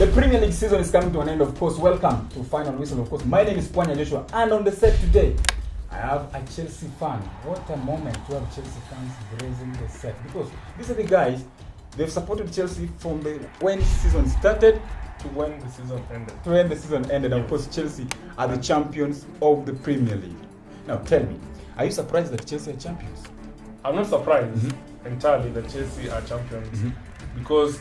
The Premier League season is coming to an end, of course. Welcome to Final Whistle, of course. My name is Kwanya Joshua, and on the set today, I have a Chelsea fan. What a moment to have Chelsea fans raising the set, because these are the guys, they've supported Chelsea from when the season started to when the season ended. To when the season ended. Of course, Chelsea are the champions of the Premier League. Now, tell me, are you surprised that Chelsea are champions? I'm not surprised entirely that Chelsea are champions because,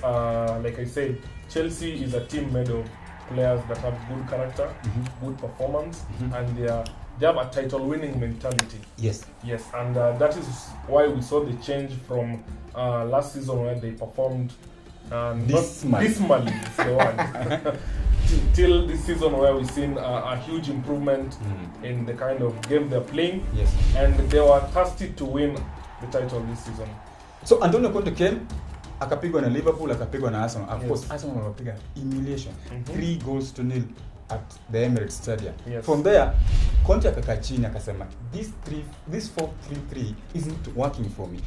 like I said, Chelsea is a team made of players that have good character, good performance, and they have a title-winning mentality. Yes. Yes, and that is why we saw the change from last season where they performed dismally is the one. Till this season where we've seen a huge improvement in the kind of game they're playing. Yes. And they were thirsty to win the title this season. So Antonio Conte came, akapigwa na Liverpool, akapigwa na Arsenal. Of course, Arsenal wakapiga humiliation. 3-0 at the Emirates Stadium. Yes. From there, Conte akakaa chini akasema, this 4-3-3 isn't working for me.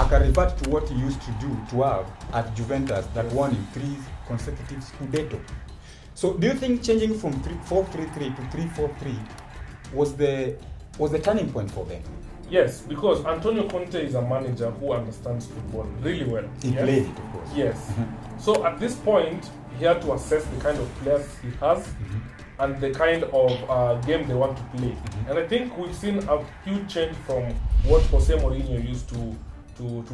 Revert to what he used to do to have at Juventus that won in 3 consecutive Scudetto. So do you think changing from 4-3-3 to 3-4-3 was the turning point for them? Yes, because Antonio Conte is a manager who understands football really well. He played it, of course. Yes. So at this point, he had to assess the kind of players he has and the kind of game they want to play. And I think we've seen a huge change from what Jose Mourinho used to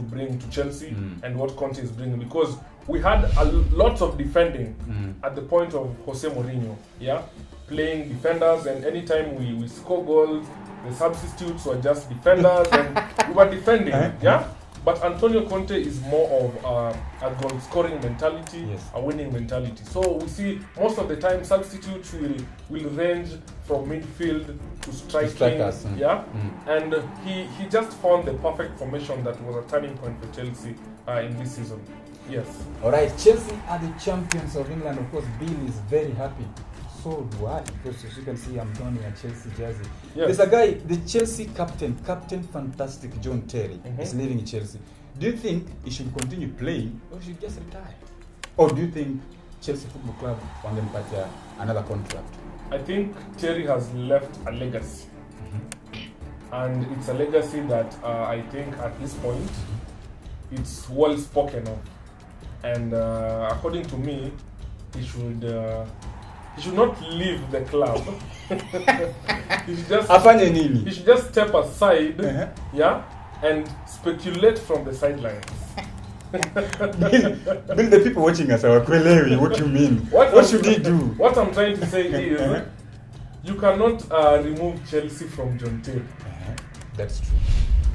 bring to Chelsea and what Conte is bringing, because we had lots of defending at the point of Jose Mourinho, playing defenders, and anytime we score goals, the substitutes were just defenders and we were defending, But Antonio Conte is more of a goal-scoring mentality, a winning mentality. So we see most of the time substitutes will range from midfield to striking, and he just found the perfect formation that was a turning point for Chelsea in this season. Yes. All right, Chelsea are the champions of England. Of course, Bill is very happy. So do I, because as you can see, I'm donning a Chelsea jersey. Yes. There's a guy, the Chelsea Captain Fantastic John Terry, is leaving Chelsea. Do you think he should continue playing or should just retire? Or do you think Chelsea Football Club want them to another contract? I think Terry has left a legacy. And it's a legacy that I think at this point, it's well spoken of. And according to me, he should not leave the club. he should just step aside, and speculate from the sidelines. Bill, the people watching us are kwelewi what you mean. What should he do? What I'm trying to say is, you cannot remove Chelsea from John Terry. That's true.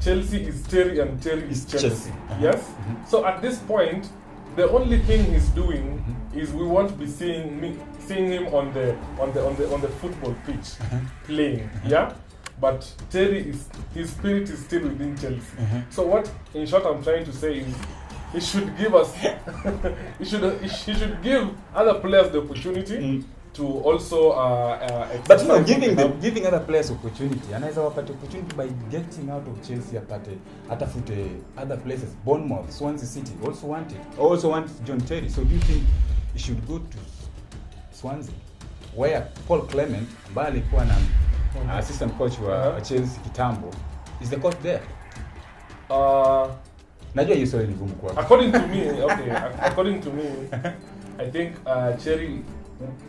Chelsea is Terry and Terry is Chelsea. Yes? So at this point, the only thing he's doing is we won't be seeing him on the football pitch playing, But his spirit is still within Chelsea. So what, in short, I'm trying to say is he should give us, he should give other players the opportunity to also. But no, giving other players opportunity, and as our opportunity by getting out of Chelsea, atafute other places. Bournemouth, Swansea City also want John Terry. So do you think he should go to Swansea, where Paul Clement, ambaye alikuwa na assistant coach wa Chelsea kitambo, is the coach there? Najua hiyo swali ni ngumu kwako. According to me, I think Cherry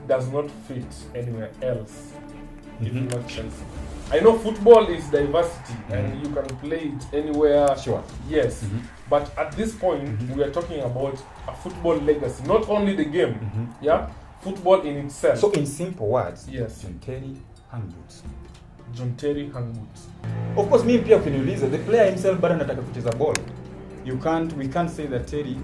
does not fit anywhere else if not Chelsea. I know football is diversity and you can play it anywhere. Sure. Yes. But at this point, we are talking about a football legacy, not only the game. Football in itself. So in simple words, yes. John Terry hang boots. John Terry hang boots. Of course, mimi pia ukiniuliza, the player himself bado anataka kucheza ball. We can't say that Terry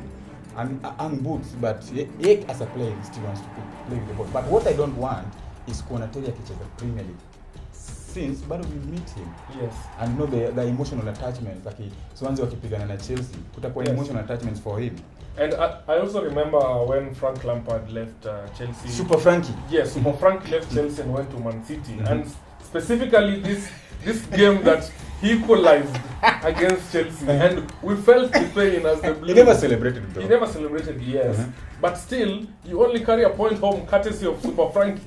hang boots, but he as a player he still wants to play with the ball. But what I don't want is kuona Terry akicheza Premier League. Since bado we meet him. Yes. And know the emotional attachments, like Swansea wakipigana na Chelsea, kutakuwa emotional attachments for him. And I also remember when Frank Lampard left Chelsea. Super Frankie. Yes, Super Frankie left Chelsea and went to Man City. And specifically this game that he equalized against Chelsea, and we felt the pain as the Blues. He never celebrated, though. He never celebrated, yes. But still, you only carry a point home courtesy of Super Frankie.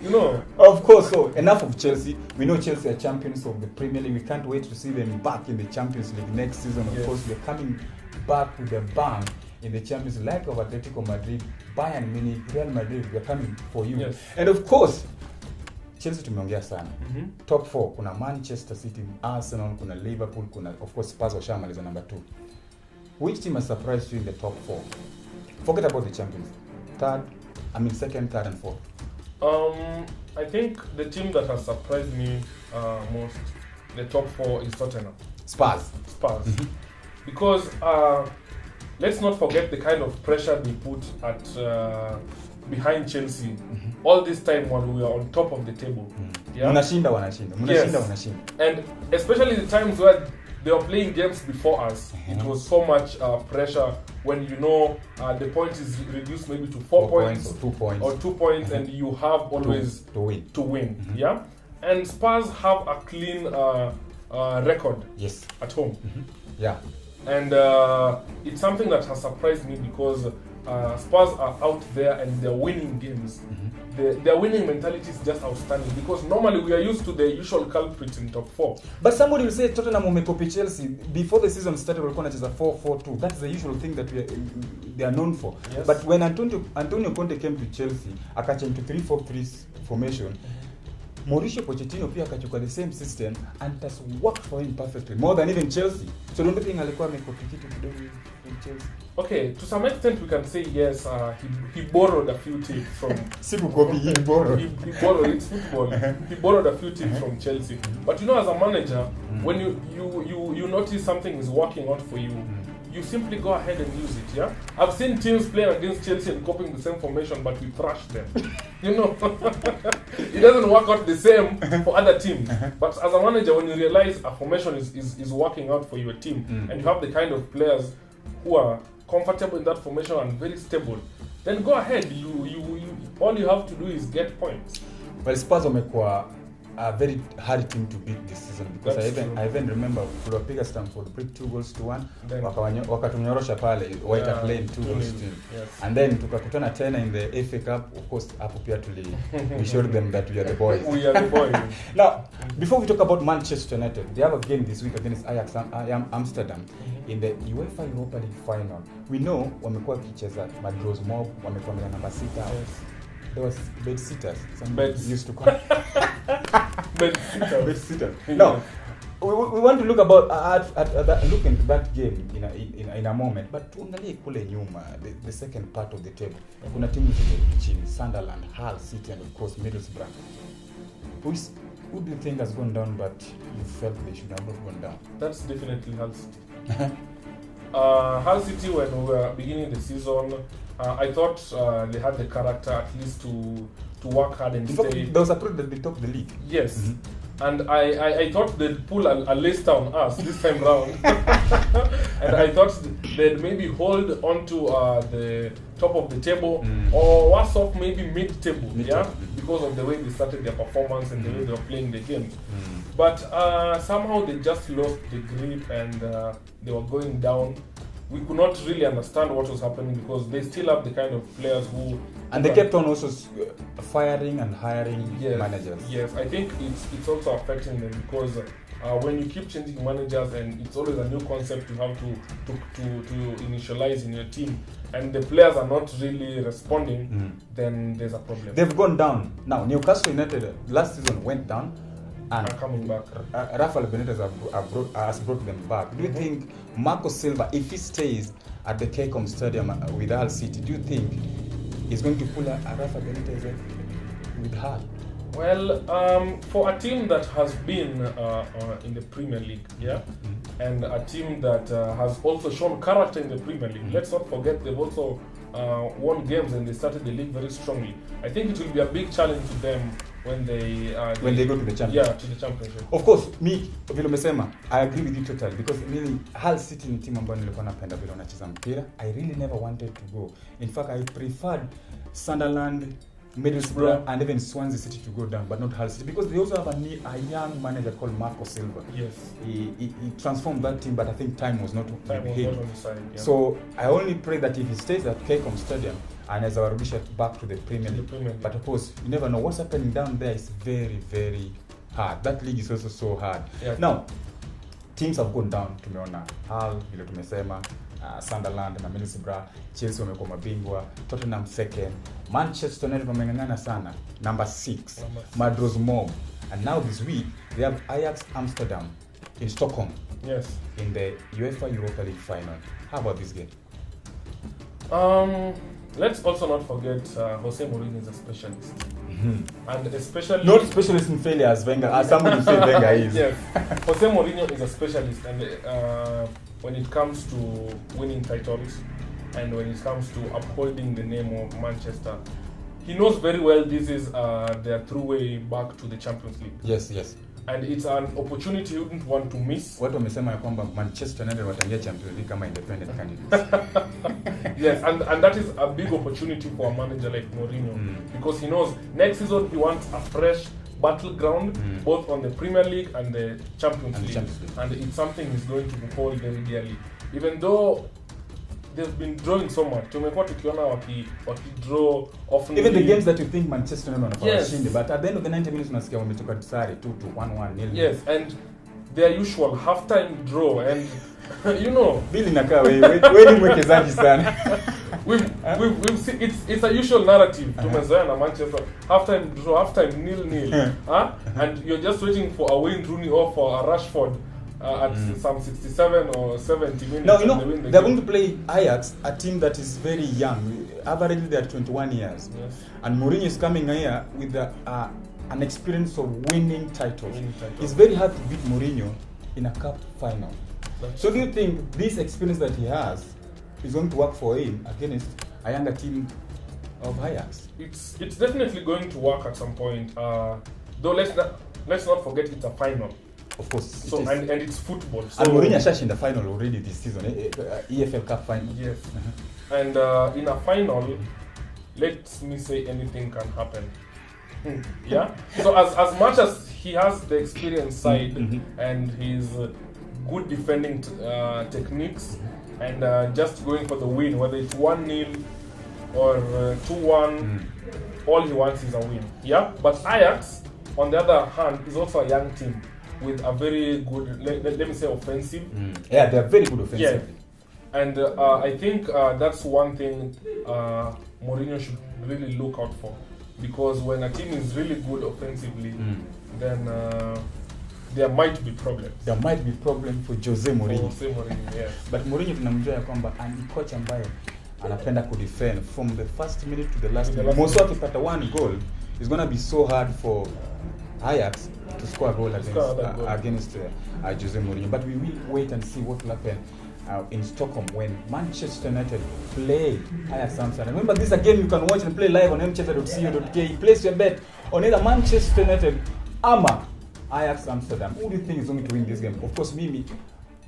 You know. Of course, so enough of Chelsea. We know Chelsea are champions of the Premier League. We can't wait to see them back in the Champions League next season. Of course, we're coming back with a bang in the Champions League, like of Atletico Madrid, Bayern Munich, Real Madrid. We're coming for you. Yes. And of course, Chelsea tumeongea sana. Top 4 kuna Manchester City, Arsenal, kuna Liverpool, kuna of course Spurs washamaliza number 2. Which team has surprised you in the top 4? Forget about the champions. Second, third, and fourth. I think the team that has surprised me most, the top 4, is Tottenham. Spurs. Because let's not forget the kind of pressure they put at behind Chelsea all this time while we are on top of the table. Yeah? Wanashinda. And especially the times where they were playing games before us, it was so much pressure when you know the point is reduced maybe to 4 points or 2 points, and you have always to win. Yeah, and Spurs have a clean record at home. Yeah, and it's something that has surprised me because Spurs are out there and they're winning games. Their winning mentality is just outstanding because normally we are used to the usual culprit in top 4. But somebody will say Tottenham umekopi Chelsea. Before the season started, walikuwa wanacheza 4-4-2. That's the usual thing that they are known for. Yes. But when Antonio Conte came to Chelsea, akachange to 3-4-3 formation. Mauricio Pochettino pia akachukua the same system and it has worked for him perfectly, more than even Chelsea. So don't you think alikuwa amekopi kitu kidogo in Chelsea? Okay, to some extent we can say yes, he borrowed a few tips from... he borrowed. He borrowed, it's football. He borrowed a few tips from Chelsea. But you know, as a manager, when you notice something is working out for you, you simply go ahead and use it, yeah? I've seen teams playing against Chelsea and copying the same formation, but we thrash them. You know, it doesn't work out the same for other teams. But as a manager, when you realize a formation is working out for your team, and you have the kind of players who are comfortable in that formation and very stable, then go ahead. You all you have to do is get points. Well, Spurs wamekuwa a very hard team to beat this season because I even remember tuliwapiga Stamford Bridge 2-1, wakatunyorosha pale White Lane 2-2. Yes. And then tukakutana tena in the FA Cup. Of course, hapo pia we showed them that we are the boys. We are the boys. Now, before we talk about Manchester United, they have a game this week against Ajax Amsterdam in the UEFA Europa League final. We know wamekuwa kicheza Madros Mob, wamekuwa na number 6. There was bed sitters. Some beds used to come. Bed sitters. Now, we want to look about look into that game in a moment, but tuangalie kule nyuma, the second part of the table. Kuna timu zile chini, Sunderland, Hull City, and of course Middlesbrough. Who do you think has gone down, but you felt they should have not gone down? That's definitely Hull City. Hull City, when we were beginning the season, I thought they had the character at least to work hard and stay. There was a period that they topped the league. Yes. And I thought they'd pull a Leicester on us this time round. And I thought they'd maybe hold on to the top of the table or worse off, maybe mid-table, because of the way they started their performance and the way they were playing the games. But somehow they just lost the grip and they were going down. We could not really understand what was happening because they still have the kind of players who... And they kept on also firing and hiring managers. Yes, I think it's also affecting them because when you keep changing managers and it's always a new concept you have to initialize in your team and the players are not really responding, then there's a problem. They've gone down. Now, Newcastle United last season went down and are coming back. Rafael Benitez has brought them back. Do you think Marco Silva, if he stays at the Ajax Stadium with Hull City, do you think he's going to pull a Rafael Benitez with Hull? Well, for a team that has been in the Premier League, and a team that has also shown character in the Premier League, let's not forget they've also won games and they started the league very strongly. I think it will be a big challenge to them when they go to the championship. Yeah, to the championship. Of course, me vile umesema, I agree with you totally because really Hull City ni timu ambayo nilikuwa napenda vile wanacheza mpira. I really never wanted to go. In fact, I preferred Sunderland Middlesbrough, and even Swansea City to go down, but not Hull City, because they also have a young manager called Marco Silva. Yes. He transformed that team, but I think time was not with him. On the side, yeah. So I only pray that if he stays at KCOM Stadium, and as our Rudisha back to the Premier League. But of course, you never know. What's happening down there is very, very hard. That league is also so hard. Yeah. Now, teams have gone down. Tumeona Hull, vile tumesema, Sunderland na Middlesbrough, Chelsea wamekuwa mabingwa, Tottenham second, Manchester United wameng'ang'ana sana, number 6, Madros Mob, and now this week they have Ajax Amsterdam in Stockholm. Yes. In the UEFA Europa League final. How about this game? Let's also not forget Jose Mourinho is a specialist. And especially not specialist in failure as Wenger, as somebody said Wenger is. Yes. Jose Mourinho is a specialist, and when it comes to winning titles and when it comes to upholding the name of Manchester, he knows very well this is their true way back to the Champions League. Yes, yes. And it's an opportunity you wouldn't want to miss. Watu wamesema ya kwamba Manchester United wataingia Champions League kama independent candidates. Yes, and that is a big opportunity for a manager like Mourinho, because he knows next season he wants a fresh battleground, both on the Premier League and the Champions League. And it's something he's going to hold very dearly. Even though they've been drawing so much. Tumekuwa tukiona waki-draw often. Even the games that you think Manchester United wanafaa washinde, but at the end of the 90 minutes unasikia wametoka sare 2-1, 1-0. Yes, and their usual half-time draw, and you know, Billy nakaa wewe ni mwekezaji sana. We've seen, it's a usual narrative. Tumezoea na Manchester half-time draw, half-time 0-0. And you're just waiting for a Wayne Rooney or for a Rashford at some 67 or 70 minutes. Now, you know, they're going to play Ajax, a team that is very young. Averagely, they're 21 years. Yes. And Mourinho is coming here with an experience of winning titles. It's very hard to beat Mourinho in a cup final. So do you think this experience that he has is going to work for him against a younger team of Ajax? It's definitely going to work at some point. Though let's not forget it's a final. Of course. So and it's football. So and Mourinho has in the final already this season, EFL Cup final. Yes. And in a final, let me say anything can happen. Yeah. So as much as he has the experience side and his good defending techniques and just going for the win, whether it's 1-0 or 2-1, all he wants is a win. Yeah. But Ajax, on the other hand, is also a young team with a very good, let me say, offensive. Yeah, they're very good offensive. Yeah. And I think that's one thing Mourinho should really look out for. Because when a team is really good offensively, then there might be problems. There might be problem for Jose Mourinho. Yes. But Mourinho tunamjua ya kwamba ni coach ambaye anapenda kudefend from the first minute to the last minute. Most akipata one goal, it's going to be so hard for Ajax to score a goal against Jose Mourinho. But we will wait and see what will happen in Stockholm when Manchester United play Ajax Amsterdam. Remember, this is a game you can watch and play live on mchester.co.ke. Place your bet on either Manchester United or Ajax Amsterdam. Who do you think is going to win this game? Of course, Mimi.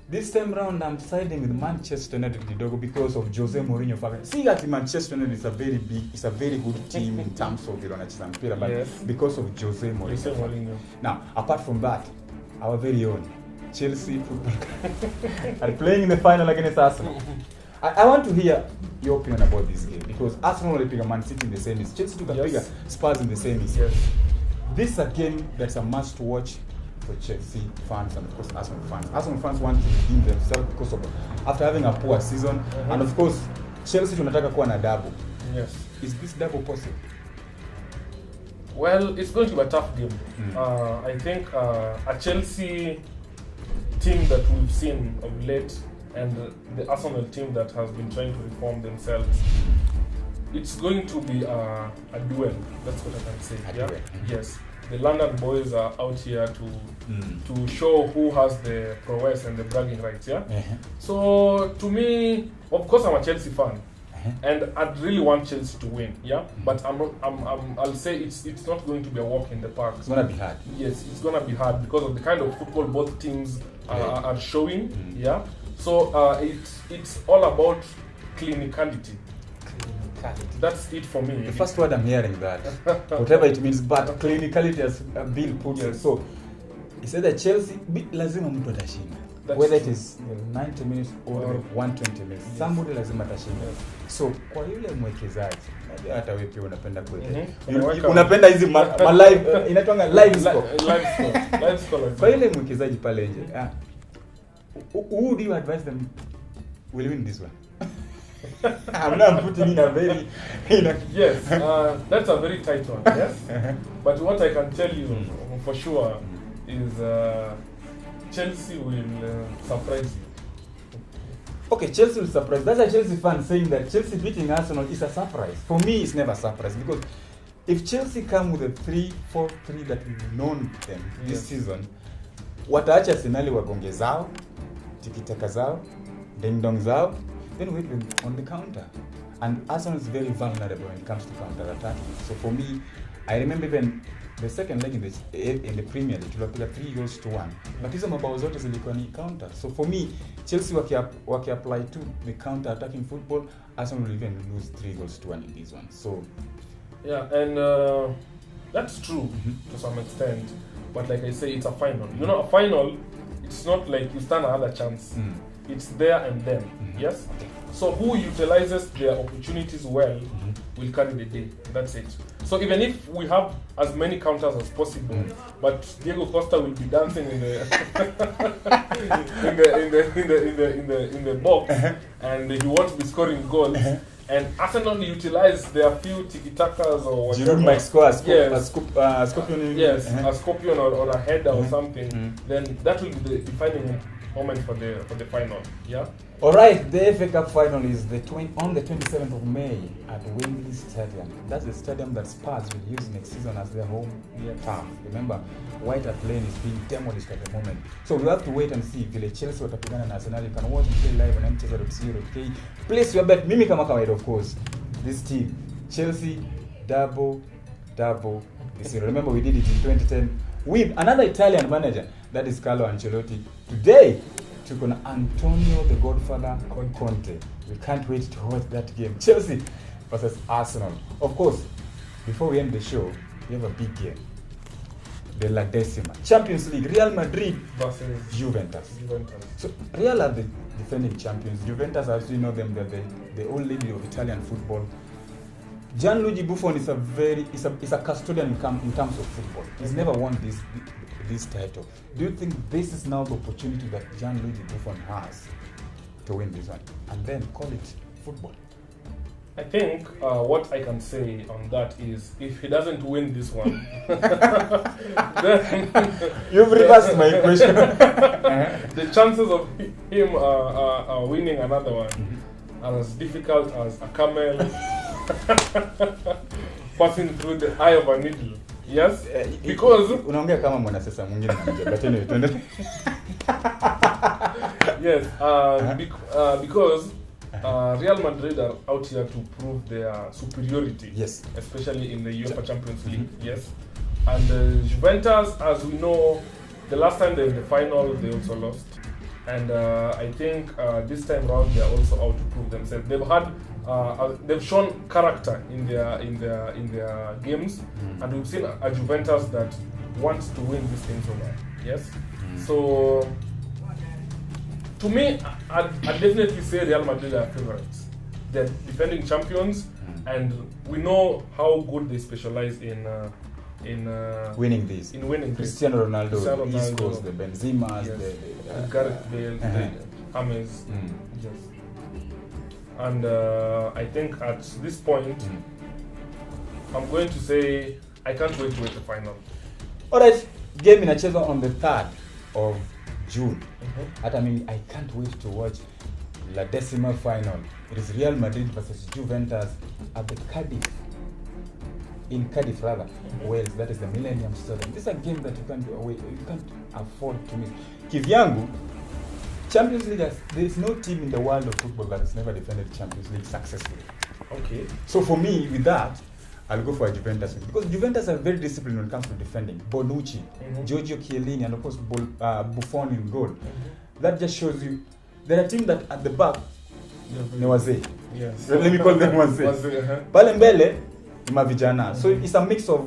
This time round, I'm siding with Manchester United Didogo because of Jose Mourinho. See that Manchester United is a very good team in terms of the mpira, but because of Jose Mourinho. Now, apart from that, our very own Chelsea football are playing in the final against Arsenal. I want to hear your opinion about this game because Arsenal will pick a Man City in the semis. Chelsea took a bigger Spurs in the semis. Yes. This is a game that's a must watch for Chelsea fans and of course Arsenal fans. Arsenal fans want to redeem themselves because of after having a poor season, and of course Chelsea tunataka kuwa na double. Yes. Is this double possible? Well, it's going to be a tough game. I think a Chelsea team that we've seen of late and the Arsenal team that has been trying to reform themselves, it's going to be a duel. That's what I can say. Duel. Yes. The London boys are out here to show who has the prowess and the bragging rights. Yeah. So to me, of course, I'm a Chelsea fan, and I'd really want Chelsea to win. Yeah. But I'll say it's not going to be a walk in the park. It's gonna be hard. Yes, it's gonna be hard because of the kind of football both teams are showing. Yeah. So it's all about clinicality. clinicality. That's it for me. The first word I'm hearing that, whatever it means, but clinicality as Bill puts it. So, he said that Chelsea, lazima mtu atashinda. Whether it is 90 minutes or 120 minutes, somebody lazima atashinda. So, kwa yule mwekezaji, hata wewe pia unapenda kuweka. Unapenda hizi live, inaitwa live score. Live score. Kwa yule mwekezaji pale nje, who do you advise them will win this one? I'm not putting in a very, yes, that's a very tight one, yes. But what I can tell you for sure is Chelsea will surprise you. Okay, Chelsea will surprise. That's a Chelsea fan saying that Chelsea beating Arsenal is a surprise. For me, it's never a surprise because if Chelsea come with a 3-4-3 that we've known them this season, wataacha Arsenal wagonge zao, tiki-taka zao, ding-dong zao, then wait on the counter. And Arsenal is very vulnerable when it comes to counter-attack. So for me, I remember even the second leg in the Premier League, tulipiga 3-1. But hizo mabao zote zilikuwa ni counter. So for me, Chelsea waki-apply to the counter-attacking football, Arsenal will even lose 3-1 in this one. So yeah, and that's true to some extent. But like I say, it's a final. You know, a final, it's not like you stand another chance. It's there and then. Yes? So who utilizes their opportunities well will carry the day. That's it. So even if we have as many counters as possible, but Diego Costa will be dancing in the in the box, and he won't be scoring goals. And Arsenal utilize their few tiki-takas or whatever. Giroud might score a scorpion. Yes, a scorpion or a header or something. Then that will be the defining moment for the final. Yeah. All right, the FA Cup final is on the 27th of May at Wembley Stadium. That's the stadium that Spurs will use next season as their home turf. Remember, White Hart Lane is being demolished at the moment. So we have to wait and see if Chelsea watapigana na Arsenal. You can watch and play live on mcheza.co.ke. Place your bet. Mimi kama kawaida, of course. This team, Chelsea, double. This year. Remember, we did it in 2010 with another Italian manager, that is Carlo Ancelotti. Today, took on Antonio the Godfather Conte. We can't wait to watch that game. Chelsea versus Arsenal. Of course, before we end the show, we have a big game. The La Decima. Champions League, Real Madrid versus Juventus. So, Real are the defending champions. Juventus, as you know them, they're the old lady of Italian football. Gianluigi Buffon is a custodian in terms of football. He's never won this title. Do you think this is now the opportunity that Gianluigi Buffon has to win this one and then call it football? I think what I can say on that is if he doesn't win this one, then you've reversed my question. The chances of him winning another one are as difficult as a camel passing through the eye of a needle. Yes, because unaongea kama mwanasiasa mwingine anamjua, but anyway, tuende. Yes, because Real Madrid are out here to prove their superiority. Yes, especially in the UEFA Champions League. Yes, and Juventus, as we know, the last time they were in the final, they also lost. And I think this time around they are also out to prove themselves. They've shown character in their games, and we've seen a Juventus that wants to win these things over. Yes, so to me, I'd definitely say Real Madrid are favorites. They're defending champions, and we know how good they specialize in winning this. Cristiano Ronaldo, he scores the Benzemas, the Gareth Bale, the James. Yes. And I think at this point, I'm going to say I can't wait to wait the final. Alright, game inachezwa on the 3rd of June. I mean, I can't wait to watch La Decima final. It is Real Madrid versus Juventus at the Cardiff. In Cardiff, rather, Wales. That is the Millennium Stadium. This is a game that you can't afford to miss. Kivyangu, Champions League, there is no team in the world of football that has never defended Champions League successfully. Okay. So for me, with that, I'll go for Juventus because Juventus are very disciplined when it comes to defending. Bonucci, Giorgio Chiellini, and of course Buffon in goal. That just shows you they're a team that at the back, Newaze. Yes. Let me call them wazee. Pale mbele ni mavijana. So it's a mix of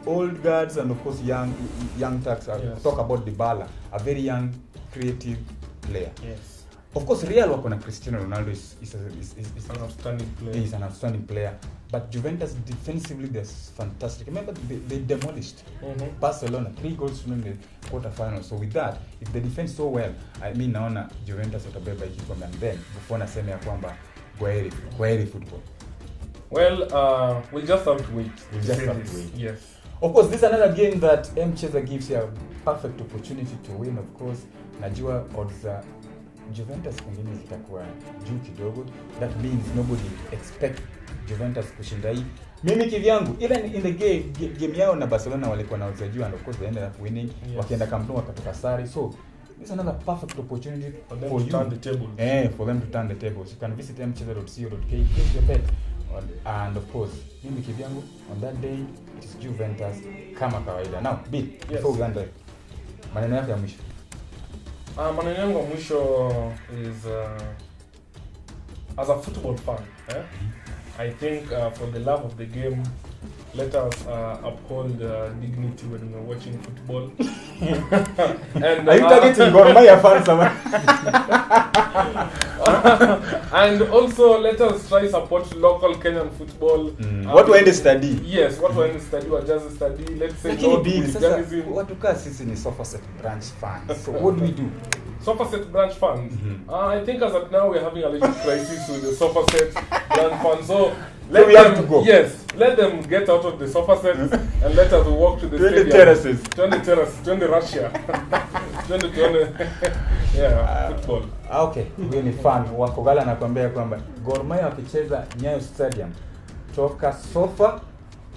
old guards and of course young tax. Yes. Talk about Dybala, a very young creative player. Yes. Of course, Real wako na Cristiano Ronaldo is an outstanding player. He's an outstanding player. But Juventus defensively, they're fantastic. Remember, they demolished Barcelona 3 goals to in the quarterfinals. So with that, if they defend so well, I mean, naona Juventus watabeba hiki kombe, and then before nasema ya kwamba kwaheri football. Well, we'll just have to wait. Yes. Of course, this is another game that Mcheza gives you a perfect opportunity to win. Of course, najua odds Juventus pengine zitakuwa juu kidogo. That means nobody expect Juventus kushinda hii. Mimi kivyangu, even in the game yao na Barcelona walikuwa na odds juu, and of course they ended up winning. Yes. Wakienda Camp Nou wakatoka sare. So this is another perfect opportunity for them to turn the table. For them to turn the tables. You can visit mcheza.co.ke, place your bet. And of course, mimi kivyangu, on that day it is Juventus kama kawaida. Now, Bill, before we end there, maneno yako ya mwisho. Maneno yangu ya mwisho is as a football fan, I think for the love of the game, let us uphold dignity when we're watching football. And, are you targeting Gor Mahia fans? And also let us try support local Kenyan football. What we study? Yes, what we study or just study. Let's say no hooliganism. What do sisi ni Sofaset branch fans? So what do we do? Sofaset branch fans. I think as of now we're having a little crisis with the Sofaset branch fans. So let them have to go. Yes, let them get out of the Sofaset and let us walk to the stadium. Terraces. 20 terraces, 20 Russia. 20 football. Okay, wewe ni fan wa Kogala, nakwambia kwamba Gor Mahia wakicheza Nyayo Stadium, toka sofa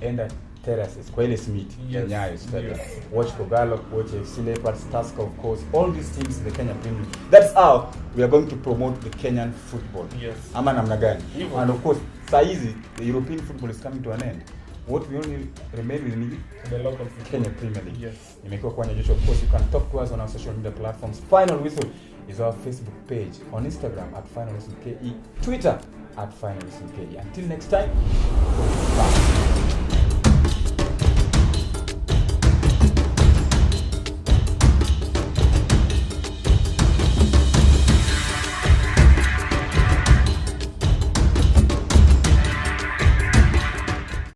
enda terraces kwa ile Smith ya Nyayo Stadium. Yes. Watch Kogala, watch FC Leopards, Tusker, of course, all these teams in the Kenya Premier League. That's how we are going to promote the Kenyan football. Yes. Ama namna gani? And of course, saizi the European football is coming to an end. What we only remain with the local football. Kenya Premier League. Yes. Nimekuwa Kwanya Joshua. Of course, you can talk to us on our social media platforms. Final Whistle is our Facebook page, on Instagram @FinalWhistleKE, Twitter @FinalWhistleKE. Until next time, bye.